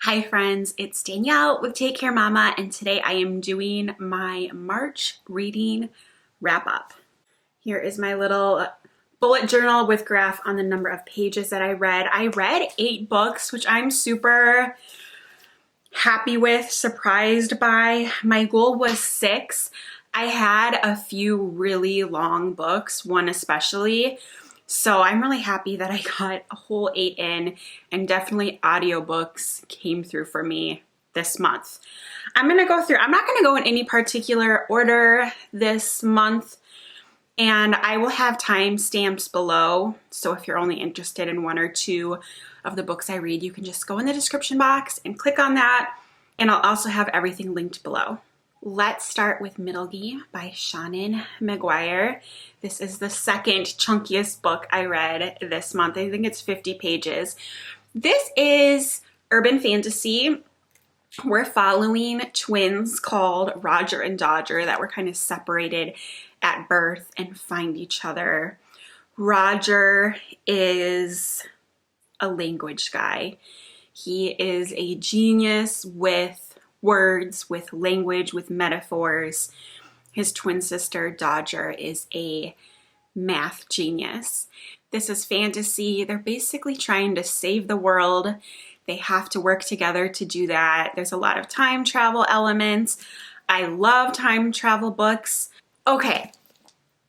Hi friends, it's Danielle with Take Care Mama, and today I am doing my March reading wrap up. Here is my little bullet journal with graph on the number of pages that I read. I read 8 books, which I'm super happy with, surprised by. My goal was 6. I had a few really long books, one especially. So I'm really happy that I got a whole 8 in, and definitely audiobooks came through for me this month. I'm not gonna go in any particular order this month, and I will have timestamps below. So if you're only interested in 1 or 2 of the books I read, you can just go in the description box and click on that. And I'll also have everything linked below. Let's start with Middlegame by Seanan McGuire. This is the second chunkiest book I read this month. I think it's 50 pages. This is urban fantasy. We're following twins called Roger and Dodger that were kind of separated at birth and find each other. Roger is a language guy. He is a genius with words, with language, with metaphors. His twin sister, Dodger, is a math genius. This is fantasy. They're basically trying to save the world. They have to work together to do that. There's a lot of time travel elements. I love time travel books. Okay,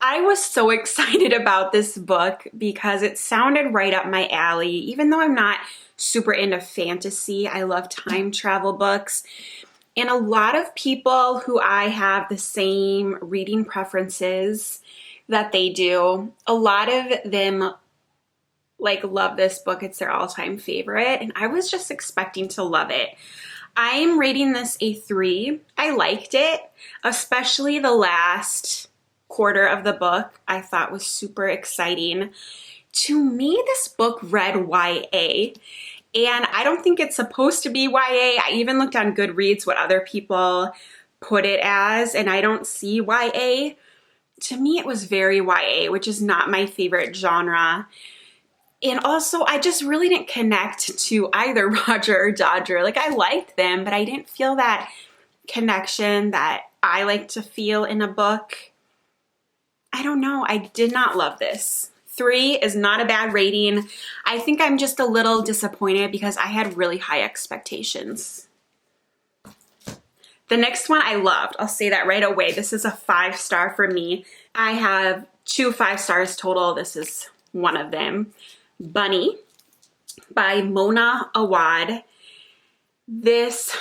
I was so excited about this book because it sounded right up my alley. Even though I'm not super into fantasy, I love time travel books. And a lot of people who I have the same reading preferences that they do, a lot of them love this book. It's their all-time favorite, and I was just expecting to love it. I'm rating this a 3. I liked it, especially the last quarter of the book I thought was super exciting. To me, this book read YA. And I don't think it's supposed to be YA. I even looked on Goodreads what other people put it as, and I don't see YA. To me, it was very YA, which is not my favorite genre. And also, I just really didn't connect to either Roger or Dodger. I liked them, but I didn't feel that connection that I like to feel in a book. I don't know. I did not love this. 3 is not a bad rating. I think I'm just a little disappointed because I had really high expectations. The next one I loved. I'll say that right away. This is a 5-star for me. I have 2 5 stars total. This is one of them. Bunny by Mona Awad. This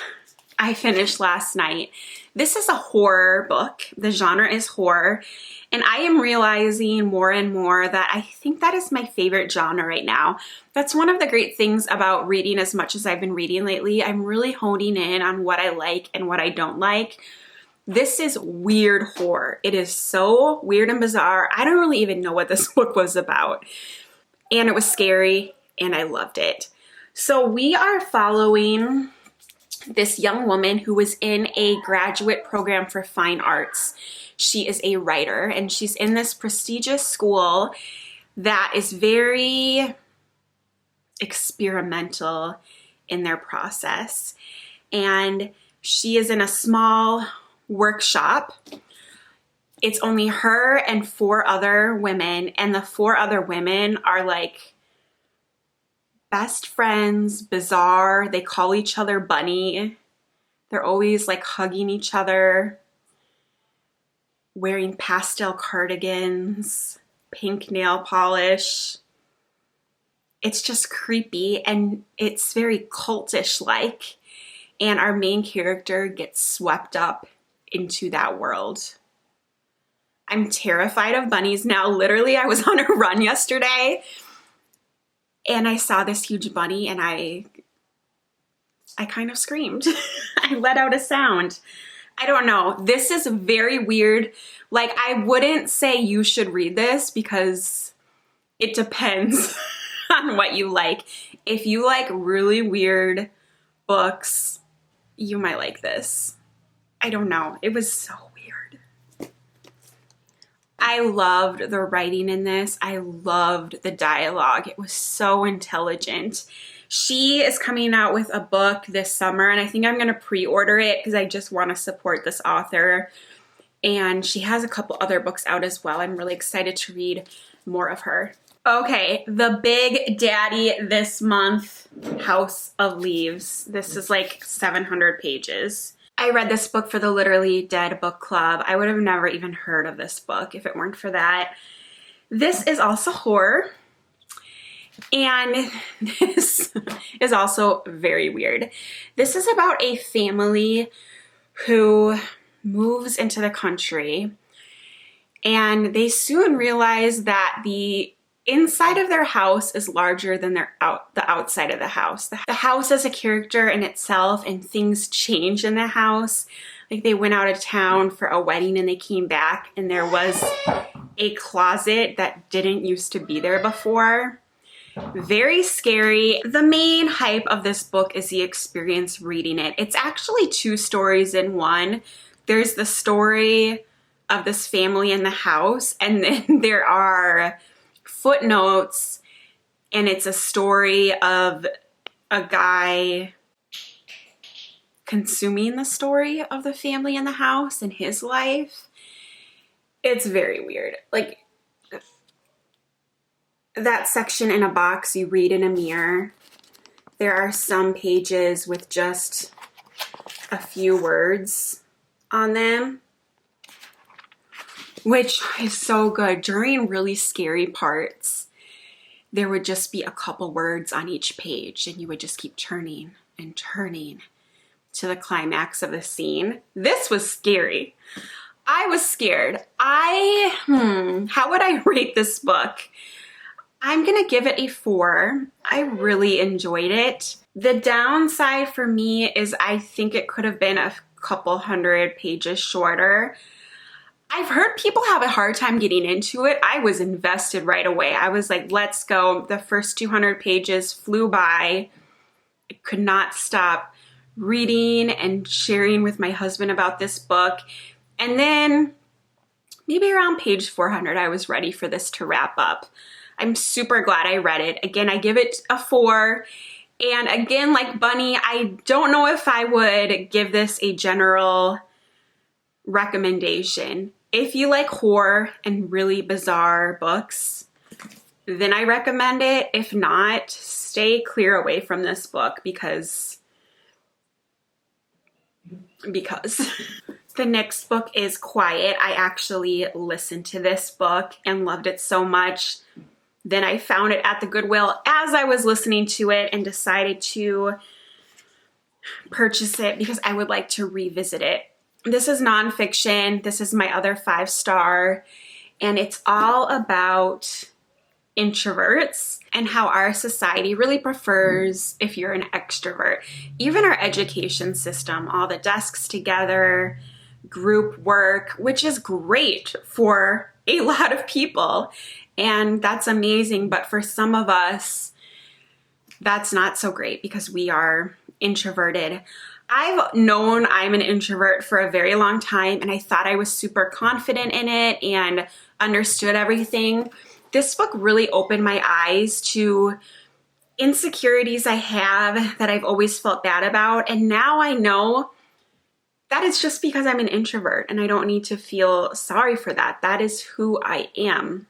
I finished last night. This is a horror book. The genre is horror. And I am realizing more and more that I think that is my favorite genre right now. That's one of the great things about reading as much as I've been reading lately. I'm really honing in on what I like and what I don't like. This is weird horror. It is so weird and bizarre. I don't really even know what this book was about. And it was scary, and I loved it. So we are following this young woman who was in a graduate program for fine arts. She is a writer, and she's in this prestigious school that is very experimental in their process. And she is in a small workshop. It's only her and 4 other women, and the 4 other women are best friends, bizarre. They call each other Bunny. They're always hugging each other, wearing pastel cardigans, pink nail polish. It's just creepy, and it's very cultish-like. And our main character gets swept up into that world. I'm terrified of bunnies now. Literally, I was on a run yesterday, and I saw this huge bunny, and I kind of screamed. I let out a sound. I don't know. This is very weird. I wouldn't say you should read this because it depends on what you like. If you like really weird books, you might like this. I don't know. It was so weird. I loved the writing in this. I loved the dialogue. It was so intelligent. She is coming out with a book this summer, and I think I'm going to pre-order it because I just want to support this author. And she has a couple other books out as well. I'm really excited to read more of her. Okay, the big daddy this month, House of Leaves. This is like 700 pages. I read this book for the Literally Dead book club. I would have never even heard of this book if it weren't for that. This is also horror. And this is also very weird. This is about a family who moves into the country, and they soon realize that the inside of their house is larger than the outside of the house. The house is a character in itself, and things change in the house. Like they went out of town for a wedding and they came back and there was a closet that didn't used to be there before. Very scary. The main hype of this book is the experience reading it. It's actually 2 stories in one. There's the story of this family in the house, and then there are footnotes, and it's a story of a guy consuming the story of the family in the house and his life. It's very weird. Like, that section in a box you read in a mirror. There are some pages with just a few words on them, which is so good. During really scary parts, there would just be a couple words on each page, and you would just keep turning and turning to the climax of the scene. This was scary. I was scared. How would I rate this book? I'm gonna give it a 4. I really enjoyed it. The downside for me is I think it could have been a couple hundred pages shorter. I've heard people have a hard time getting into it. I was invested right away. I was like, let's go. The first 200 pages flew by. I could not stop reading and sharing with my husband about this book. And then maybe around page 400, I was ready for this to wrap up. I'm super glad I read it. Again, I give it a 4. And again, like Bunny, I don't know if I would give this a general recommendation. If you like horror and really bizarre books, then I recommend it. If not, stay clear away from this book because The next book is Quiet. I actually listened to this book and loved it so much. Then I found it at the Goodwill as I was listening to it and decided to purchase it because I would like to revisit it. This is nonfiction. This is my other 5-star, and it's all about introverts and how our society really prefers if you're an extrovert. Even our education system, all the desks together, group work, which is great for a lot of people. And that's amazing. But for some of us, that's not so great because we are introverted. I've known I'm an introvert for a very long time, and I thought I was super confident in it and understood everything. This book really opened my eyes to insecurities I have that I've always felt bad about. And now I know that it's just because I'm an introvert and I don't need to feel sorry for that. That is who I am.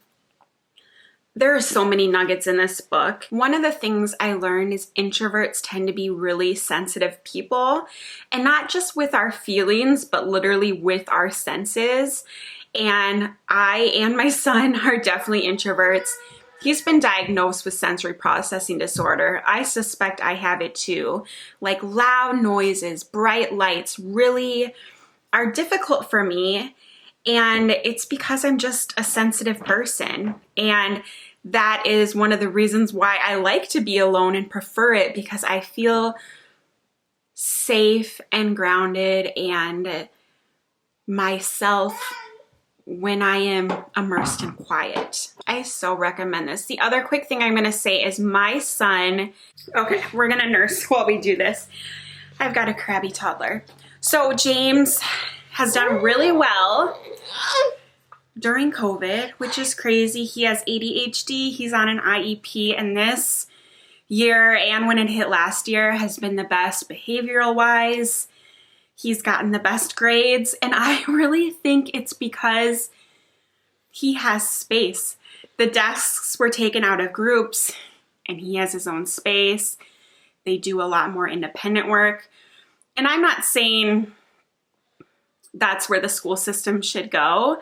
There are so many nuggets in this book. One of the things I learned is introverts tend to be really sensitive people, and not just with our feelings, but literally with our senses. And I and my son are definitely introverts. He's been diagnosed with sensory processing disorder. I suspect I have it too. Like loud noises, bright lights really are difficult for me. And it's because I'm just a sensitive person. And that is one of the reasons why I like to be alone and prefer it, because I feel safe and grounded and myself when I am immersed in quiet. I so recommend this. The other quick thing I'm going to say is my son, okay, we're going to nurse while we do this. I've got a crabby toddler. So James has done really well during COVID, which is crazy. He has ADHD, he's on an IEP, and this year and when it hit last year has been the best behavioral wise. He's gotten the best grades, and I really think it's because he has space. The desks were taken out of groups and he has his own space. They do a lot more independent work. And I'm not saying that's where the school system should go,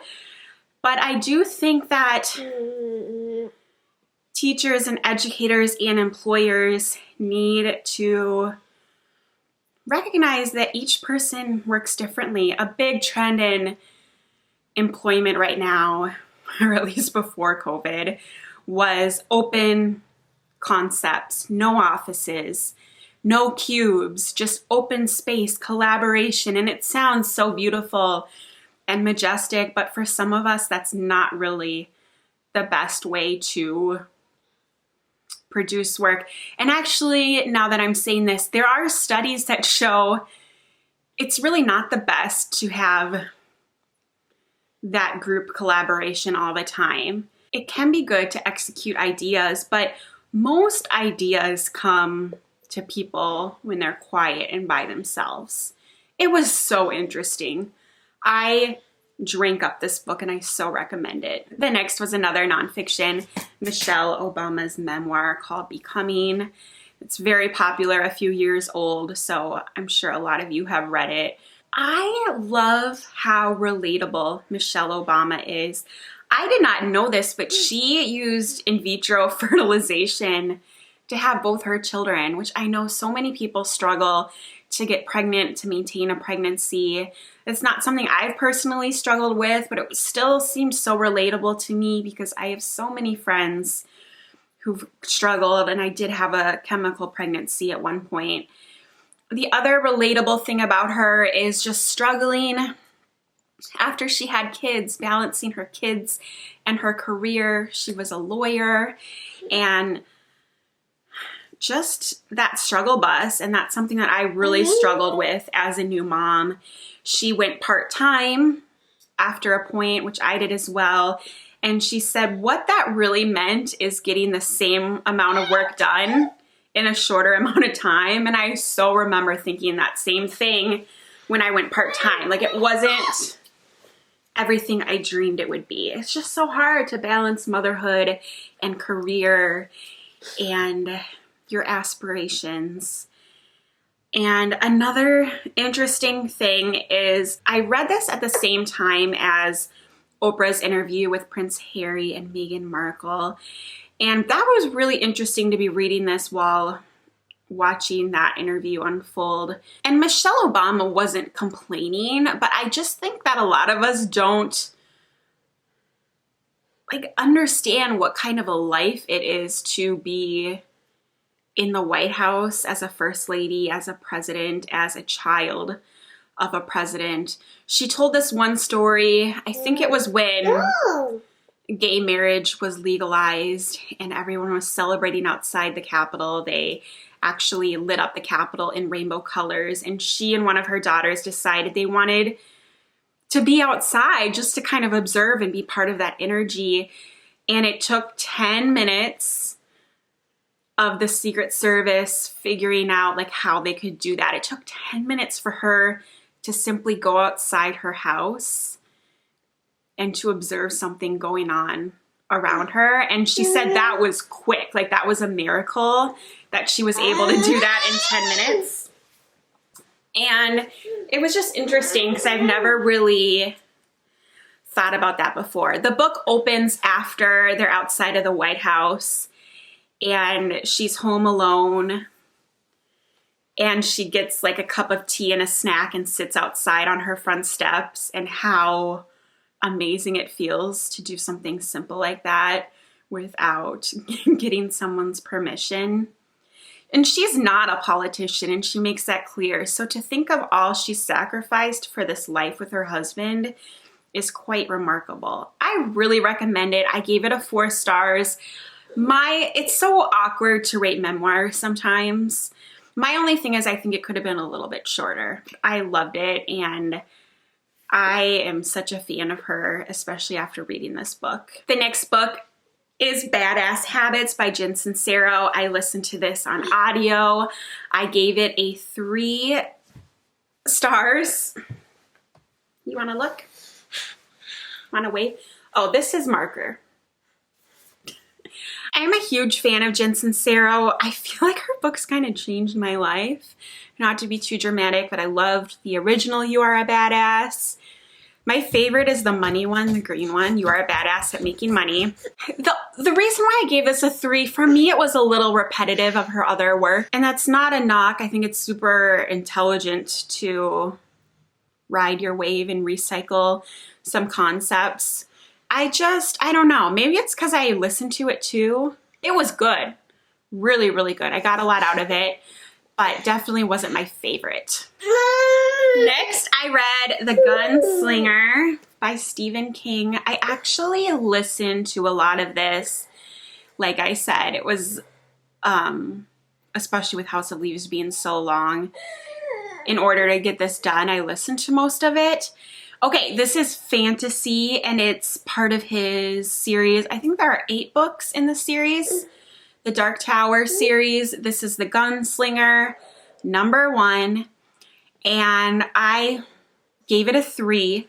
but I do think that teachers and educators and employers need to recognize that each person works differently. A big trend in employment right now, or at least before COVID, was open concepts, no offices, no cubes, just open space, collaboration. And it sounds so beautiful and majestic, but for some of us, that's not really the best way to produce work. And actually, now that I'm saying this, there are studies that show it's really not the best to have that group collaboration all the time. It can be good to execute ideas, but most ideas come to people when they're quiet and by themselves. It was so interesting. I drank up this book and I so recommend it. The next was another nonfiction, Michelle Obama's memoir called Becoming. It's very popular, a few years old, so I'm sure a lot of you have read it. I love how relatable Michelle Obama is. I did not know this, but she used in vitro fertilization to have both her children, which I know so many people struggle to get pregnant, to maintain a pregnancy. It's not something I've personally struggled with, but it still seems so relatable to me because I have so many friends who've struggled, and I did have a chemical pregnancy at one point. The other relatable thing about her is just struggling after she had kids, balancing her kids and her career. She was a lawyer, and just that struggle bus, and that's something that I really struggled with as a new mom. She went part-time after a point, which I did as well, and she said what that really meant is getting the same amount of work done in a shorter amount of time. And I so remember thinking that same thing when I went part-time. Like, it wasn't everything I dreamed it would be. It's just so hard to balance motherhood and career and your aspirations. And another interesting thing is I read this at the same time as Oprah's interview with Prince Harry and Meghan Markle. And that was really interesting to be reading this while watching that interview unfold. And Michelle Obama wasn't complaining, but I just think that a lot of us don't understand what kind of a life it is to be in the White House as a first lady, as a president, as a child of a president. She told this one story, I think it was when gay marriage was legalized and everyone was celebrating outside the Capitol. They actually lit up the Capitol in rainbow colors, and she and one of her daughters decided they wanted to be outside just to kind of observe and be part of that energy. And it took 10 minutes of the Secret Service figuring out how they could do that. It took 10 minutes for her to simply go outside her house and to observe something going on around her. And she said that was quick. That was a miracle that she was able to do that in 10 minutes. And it was just interesting because I've never really thought about that before. The book opens after they're outside of the White House and she's home alone, and she gets a cup of tea and a snack and sits outside on her front steps, and how amazing it feels to do something simple like that without getting someone's permission. And she's not a politician, and she makes that clear. So to think of all she sacrificed for this life with her husband is quite remarkable. I really recommend it. I gave it a 4 stars. It's so awkward to rate memoirs sometimes. My only thing is I think it could have been a little bit shorter. I loved it, and I am such a fan of her, especially after reading this book. The next book is Badass Habits by Jen Sincero. I listened to this on audio. I gave it a 3 stars. You want to look? Want to wait? Oh, this is marker. I'm a huge fan of Jen Sincero. I feel like her books kind of changed my life. Not to be too dramatic, but I loved the original You Are a Badass. My favorite is the money one, the green one. You Are a Badass at Making Money. The reason why I gave this a 3, for me, it was a little repetitive of her other work. And that's not a knock. I think it's super intelligent to ride your wave and recycle some concepts. I don't know. Maybe it's because I listened to it too. It was good. Really, really good. I got a lot out of it, but definitely wasn't my favorite. Next, I read The Gunslinger by Stephen King. I actually listened to a lot of this. Like I said, it was, especially with House of Leaves being so long, in order to get this done, I listened to most of it. Okay, this is fantasy, and it's part of his series. I think there are 8 books in the series. The Dark Tower series. This is The Gunslinger, #1. And I gave it a 3.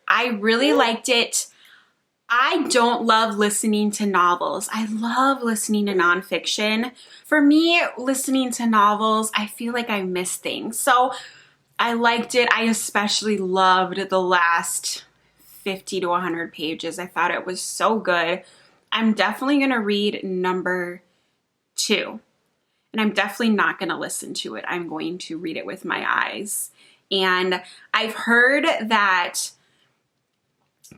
I really liked it. I don't love listening to novels. I love listening to nonfiction. For me, listening to novels, I feel like I miss things. So I liked it. I especially loved the last 50 to 100 pages. I thought it was so good. I'm definitely going to read #2. And I'm definitely not going to listen to it. I'm going to read it with my eyes. And I've heard that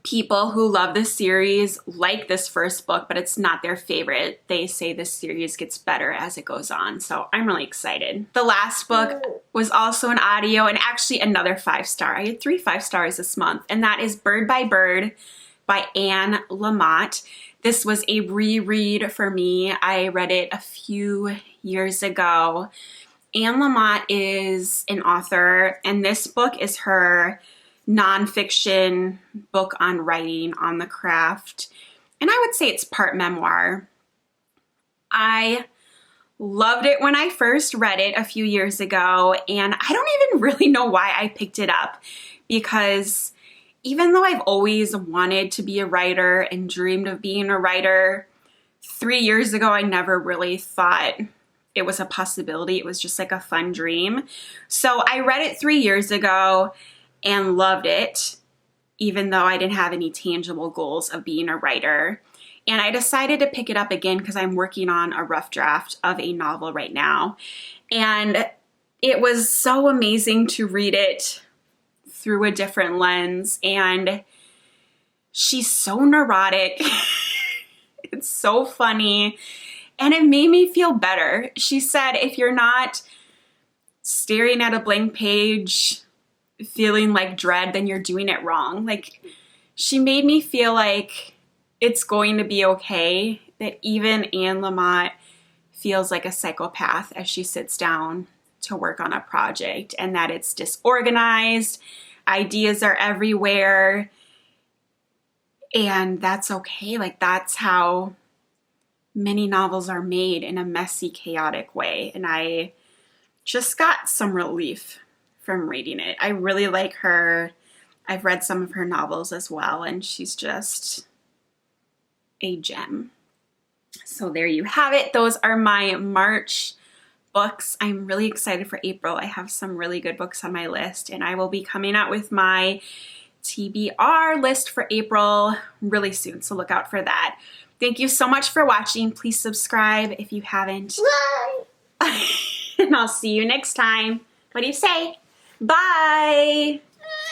people who love this series like this first book, but it's not their favorite. They say this series gets better as it goes on. So I'm really excited. The last book was also an audio, and actually another 5-star. I had 3 5 stars this month, and that is Bird by Bird by Anne Lamott. This was a reread for me. I read it a few years ago. Anne Lamott is an author, and this book is her nonfiction book on writing, on the craft. And I would say it's part memoir. I loved it when I first read it a few years ago, and I don't even really know why I picked it up, because even though I've always wanted to be a writer and dreamed of being a writer, 3 years ago I never really thought it was a possibility. It was just like a fun dream. So I read it 3 years ago and loved it, even though I didn't have any tangible goals of being a writer. And I decided to pick it up again because I'm working on a rough draft of a novel right now. And it was so amazing to read it through a different lens. And she's so neurotic. It's so funny. And it made me feel better. She said, if you're not staring at a blank page, feeling like dread, then you're doing it wrong. Like, she made me feel like it's going to be okay, that even Anne Lamott feels like a psychopath as she sits down to work on a project, and that it's disorganized, ideas are everywhere, and that's okay. Like, that's how many novels are made, in a messy, chaotic way. And I just got some relief from reading it. I really like her. I've read some of her novels as well, and she's just a gem. So there you have it. Those are my March books. I'm really excited for April. I have some really good books on my list, and I will be coming out with my TBR list for April really soon, so look out for that. Thank you so much for watching. Please subscribe if you haven't. Bye. And I'll see you next time. What do you say? Bye.